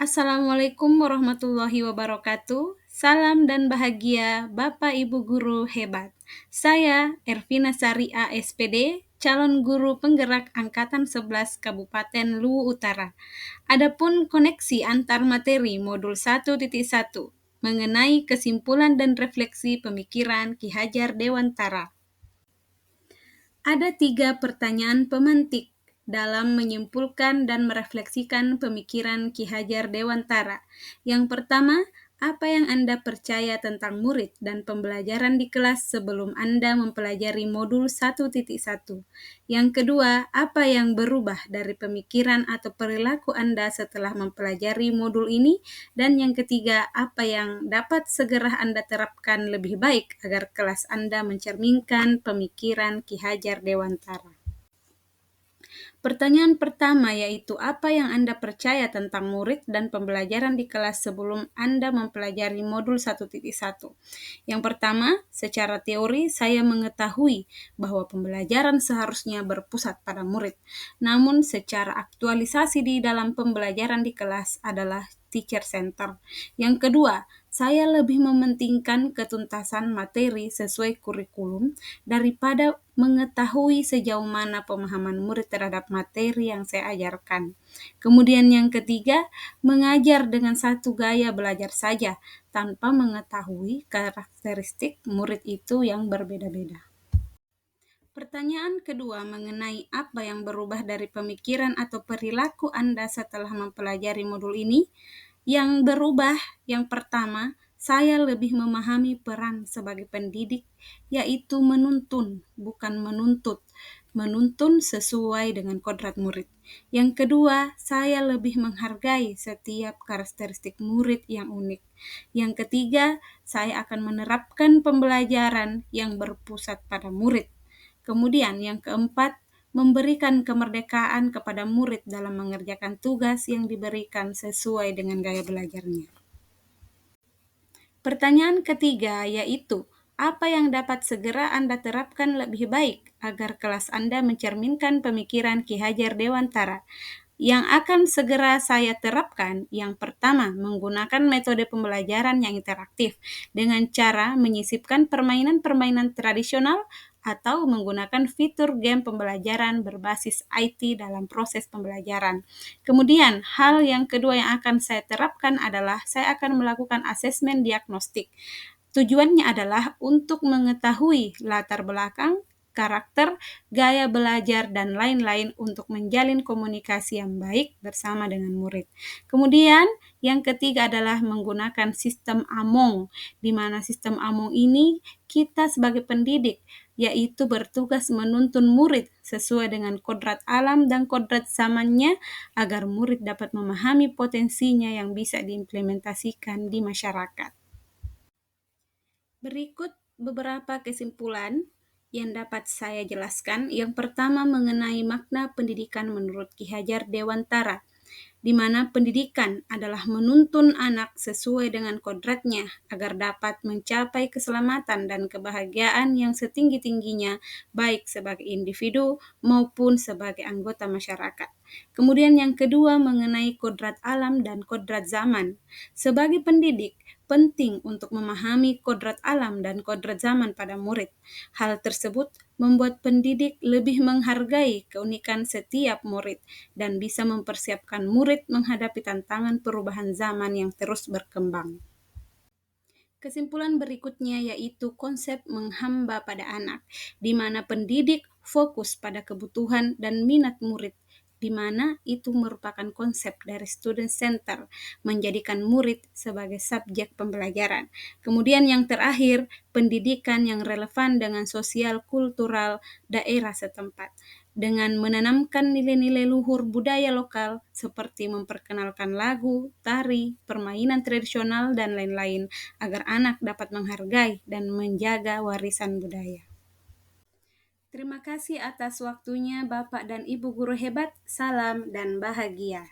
Assalamualaikum warahmatullahi wabarakatuh. Salam dan bahagia Bapak Ibu guru hebat. Saya Ervina Sari ASPD, calon guru penggerak angkatan 11 Kabupaten Luwu Utara. Adapun koneksi antar materi modul 1.1 mengenai kesimpulan dan refleksi pemikiran Ki Hajar Dewantara. Ada 3 pertanyaan pemantik dalam menyimpulkan dan merefleksikan pemikiran Ki Hajar Dewantara. Yang pertama, apa yang Anda percaya tentang murid dan pembelajaran di kelas sebelum Anda mempelajari modul 1.1? Yang kedua, apa yang berubah dari pemikiran atau perilaku Anda setelah mempelajari modul ini? Dan yang ketiga, apa yang dapat segera Anda terapkan lebih baik agar kelas Anda mencerminkan pemikiran Ki Hajar Dewantara? Pertanyaan pertama yaitu apa yang Anda percaya tentang murid dan pembelajaran di kelas sebelum Anda mempelajari modul 1.1. Yang pertama, secara teori saya mengetahui bahwa pembelajaran seharusnya berpusat pada murid. Namun secara aktualisasi di dalam pembelajaran di kelas adalah teacher center. Yang kedua, saya lebih mementingkan ketuntasan materi sesuai kurikulum daripada mengetahui sejauh mana pemahaman murid terhadap materi yang saya ajarkan. Kemudian yang ketiga, mengajar dengan satu gaya belajar saja tanpa mengetahui karakteristik murid itu yang berbeda-beda. Pertanyaan kedua mengenai apa yang berubah dari pemikiran atau perilaku Anda setelah mempelajari modul ini. Yang berubah, yang pertama, saya lebih memahami peran sebagai pendidik, yaitu menuntun, bukan menuntut. Menuntun sesuai dengan kodrat murid. Yang kedua, saya lebih menghargai setiap karakteristik murid yang unik. Yang ketiga, saya akan menerapkan pembelajaran yang berpusat pada murid. Kemudian yang keempat, memberikan kemerdekaan kepada murid dalam mengerjakan tugas yang diberikan sesuai dengan gaya belajarnya. Pertanyaan ketiga yaitu, apa yang dapat segera Anda terapkan lebih baik agar kelas Anda mencerminkan pemikiran Ki Hajar Dewantara? Yang akan segera saya terapkan, yang pertama, menggunakan metode pembelajaran yang interaktif dengan cara menyisipkan permainan-permainan tradisional atau menggunakan fitur game pembelajaran berbasis IT dalam proses pembelajaran. Kemudian, hal yang kedua yang akan saya terapkan adalah saya akan melakukan asesmen diagnostik. Tujuannya adalah untuk mengetahui latar belakang, karakter, gaya belajar, dan lain-lain untuk menjalin komunikasi yang baik bersama dengan murid. Kemudian, yang ketiga adalah menggunakan sistem AMONG, di mana sistem AMONG ini kita sebagai pendidik, yaitu bertugas menuntun murid sesuai dengan kodrat alam dan kodrat zamannya agar murid dapat memahami potensinya yang bisa diimplementasikan di masyarakat. Berikut beberapa kesimpulan yang dapat saya jelaskan. Yang pertama mengenai makna pendidikan menurut Ki Hajar Dewantara, di mana pendidikan adalah menuntun anak sesuai dengan kodratnya agar dapat mencapai keselamatan dan kebahagiaan yang setinggi-tingginya, baik sebagai individu maupun sebagai anggota masyarakat. Kemudian yang kedua mengenai kodrat alam dan kodrat zaman. Sebagai pendidik, penting untuk memahami kodrat alam dan kodrat zaman pada murid. Hal tersebut membuat pendidik lebih menghargai keunikan setiap murid dan bisa mempersiapkan murid menghadapi tantangan perubahan zaman yang terus berkembang. Kesimpulan berikutnya yaitu konsep menghamba pada anak, di mana pendidik fokus pada kebutuhan dan minat murid, di mana itu merupakan konsep dari student center, menjadikan murid sebagai subjek pembelajaran. Kemudian yang terakhir, pendidikan yang relevan dengan sosial kultural daerah setempat, dengan menanamkan nilai-nilai luhur budaya lokal seperti memperkenalkan lagu, tari, permainan tradisional, dan lain-lain agar anak dapat menghargai dan menjaga warisan budaya. Terima kasih atas waktunya Bapak dan Ibu guru hebat. Salam dan bahagia.